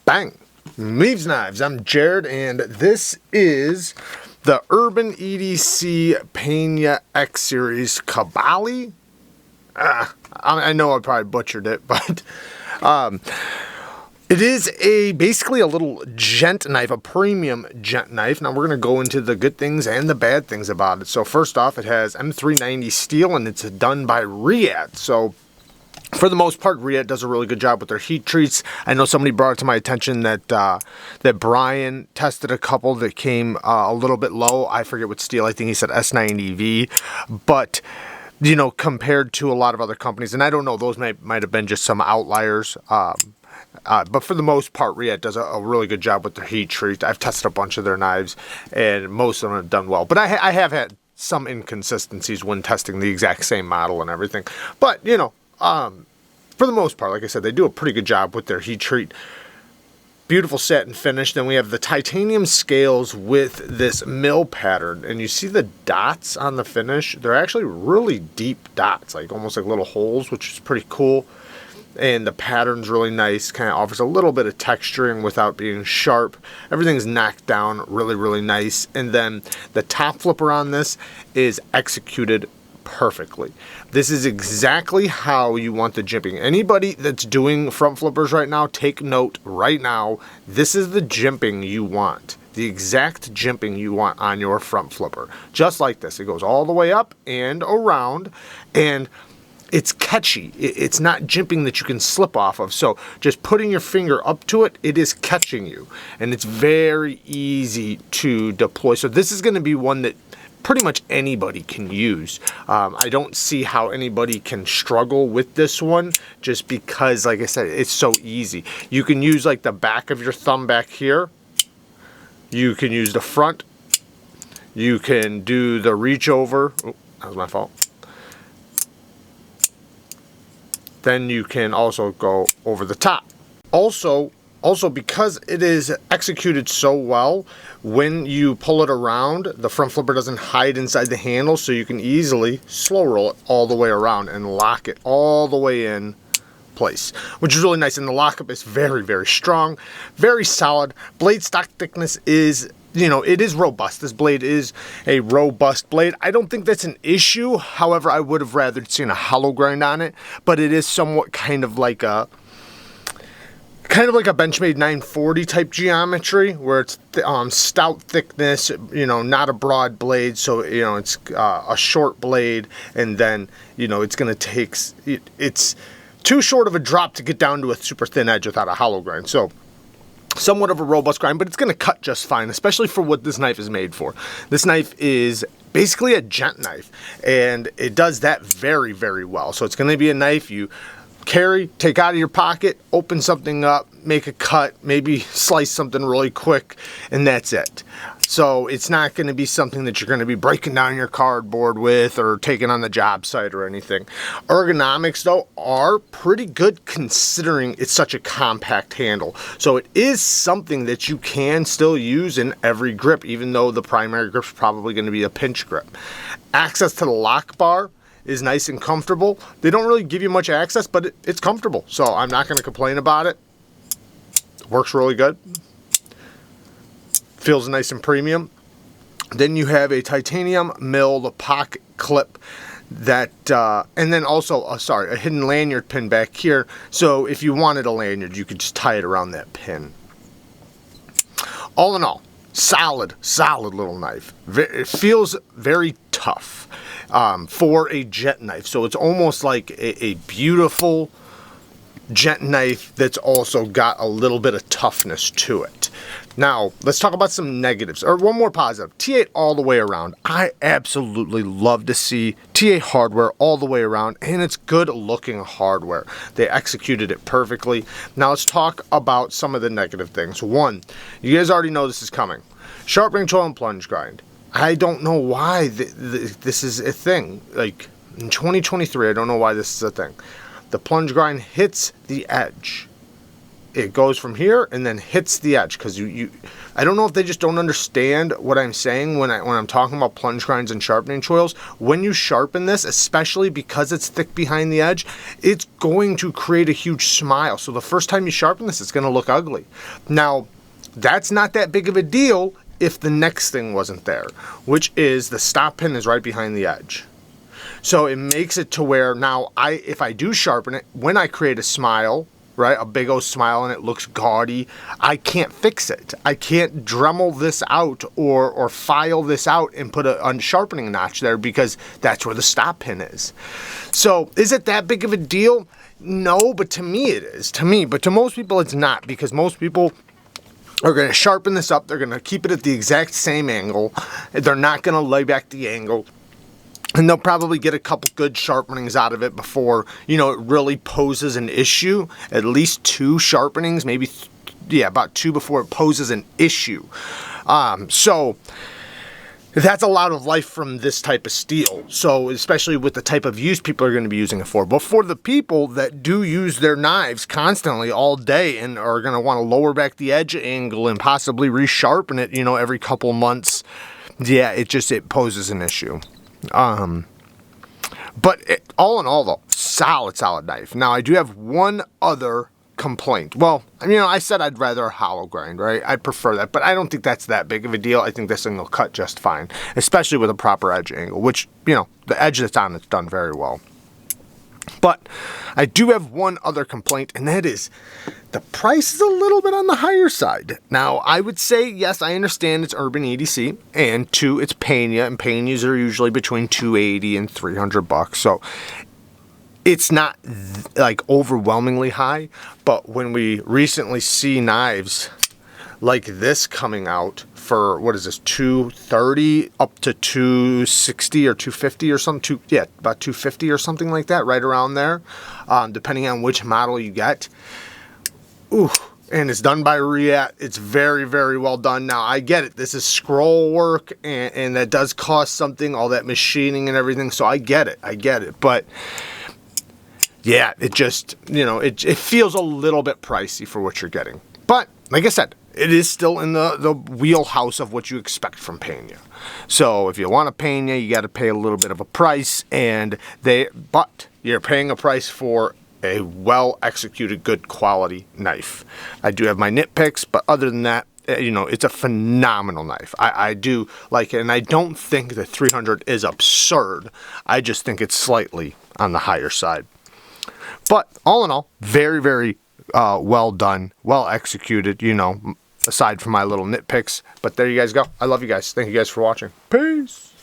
Bang! Leaves Knives. I'm Jared, and this is the Urban EDC PENA X Series Caballi. I know I probably butchered it, but it is basically a little GENT knife, a premium GENT knife. Now we're going to go into the good things and the bad things about it. So first off, it has M390 steel, and it's done by Riyadh. So for the most part, Riyadh does a really good job with their heat treats. I know somebody brought it to my attention that that Brian tested a couple that came a little bit low. I forget what steel. I think he said S90V, but you know, compared to a lot of other companies, and I don't know, those might have been just some outliers. But for the most part, Riyadh does a really good job with their heat treat. I've tested a bunch of their knives, and most of them have done well. But I have had some inconsistencies when testing the exact same model and everything. But, you know, for the most part, like I said, they do a pretty good job with their heat treat. Beautiful satin finish. Then we have the titanium scales with this mill pattern, and you see the dots on the finish. They're actually really deep dots, like almost like little holes, which is pretty cool. And the pattern's really nice, kind of offers a little bit of texturing without being sharp. Everything's knocked down really nice. And then the top flipper on this is executed perfectly. This is exactly how you want the jimping. Anybody that's doing front flippers right now, take note right now. This is the jimping you want. The exact jimping you want on your front flipper. Just like this. It goes all the way up and around, and it's catchy. It's not jimping that you can slip off of. So just putting your finger up to it, it is catching you. And it's very easy to deploy. So this is going to be one that pretty much anybody can use. I don't see how anybody can struggle with this one, just because, like I said, it's so easy. You can use like the back of your thumb back here. You can use the front. You can do the reach over. Oh, that was my fault. Then you can also go over the top. Also because it is executed so well, when you pull it around, the front flipper doesn't hide inside the handle, so you can easily slow roll it all the way around and lock it all the way in place, which is really nice. And the lockup is very strong, very solid. Blade stock thickness is, you know, it is robust. This blade is a robust blade. I don't think that's an issue. However, I would have rather seen a hollow grind on it, but it is somewhat kind of like a Benchmade 940 type geometry, where it's stout thickness, you know, not a broad blade. So, you know, it's a short blade, and then, you know, it's going to take, it's too short of a drop to get down to a super thin edge without a hollow grind. So somewhat of a robust grind, but it's going to cut just fine, especially for what this knife is made for. This knife is basically a gent knife, and it does that very well. So it's going to be a knife you carry, take out of your pocket, open something up, make a cut, maybe slice something really quick, and that's it. So it's not going to be something that you're going to be breaking down your cardboard with or taking on the job site or anything. Ergonomics, though, are pretty good considering it's such a compact handle. So it is something that you can still use in every grip, even though the primary grip is probably going to be a pinch grip. Access to the lock bar is nice and comfortable. They don't really give you much access, but it's comfortable. So I'm not going to complain about it. Works really good. Feels nice and premium. Then you have a titanium milled pocket clip that, and then also, a hidden lanyard pin back here. So if you wanted a lanyard, you could just tie it around that pin. All in all, solid little knife. It feels very tough for a gent knife. So it's almost like a beautiful gent knife that's also got a little bit of toughness to it. Now, let's talk about some negatives, or one more positive. T8 all the way around. I absolutely love to see T8 hardware all the way around, and it's good looking hardware. They executed it perfectly. Now let's talk about some of the negative things. One, you guys already know this is coming. Sharpening tool and plunge grind. I don't know why this is a thing. Like, in 2023, I don't know why this is a thing. The plunge grind hits the edge. it goes from here and then hits the edge, because I don't know if they just don't understand what I'm saying when I'm talking about plunge grinds and sharpening choils. When you sharpen this, especially because it's thick behind the edge, it's going to create a huge smile. So the first time you sharpen this, it's going to look ugly. Now, that's not that big of a deal if the next thing wasn't there, which is the stop pin is right behind the edge. So it makes it to where now if I do sharpen it, when I create a smile, right, a big old smile and it looks gaudy, I can't fix it. I can't Dremel this out or file this out and put a sharpening notch there, because that's where the stop pin is. So is it that big of a deal? No, but to me it is. To me, but to most people it's not, because most people are going to sharpen this up. They're going to keep it at the exact same angle. They're not going to lay back the angle. And they'll probably get a couple good sharpenings out of it before, you know, it really poses an issue. At least 2 sharpenings, maybe, yeah, about 2 before it poses an issue. So that's a lot of life from this type of steel. So especially with the type of use people are going to be using it for. But for the people that do use their knives constantly all day and are going to want to lower back the edge angle and possibly resharpen it, you know, every couple months, yeah, it poses an issue. But all in all, though, solid knife. Now, I do have one other complaint. Well, you know, I said I'd rather a hollow grind, right? I prefer that, but I don't think that's that big of a deal. I think this thing will cut just fine, especially with a proper edge angle, which, you know, the edge that's on it's done very well. But I do have one other complaint, and that is the price is a little bit on the higher side. Now, I would say, yes, I understand it's Urban EDC, and 2, it's PENA, and PENAs are usually between $280 and $300. So it's not like overwhelmingly high, but when we recently see knives like this coming out for, what is this, $230 up to $260 or $250 or something, yeah, about $250 or something like that, right around there, depending on which model you get. Ooh, and it's done by Reat. It's very, very well done. Now, I get it. This is scroll work, and that does cost something, all that machining and everything, so I get it. But yeah, it just, you know, it feels a little bit pricey for what you're getting. But like I said, it is still in the wheelhouse of what you expect from PENA. So if you want a PENA, you got to pay a little bit of a price, but you're paying a price for a well-executed, good quality knife. I do have my nitpicks, but other than that, you know, it's a phenomenal knife. I do like it, and I don't think that 300 is absurd. I just think it's slightly on the higher side. But all in all, very, very well done, well executed, you know, aside from my little nitpicks. But there you guys go. I love you guys. Thank you guys for watching. Peace.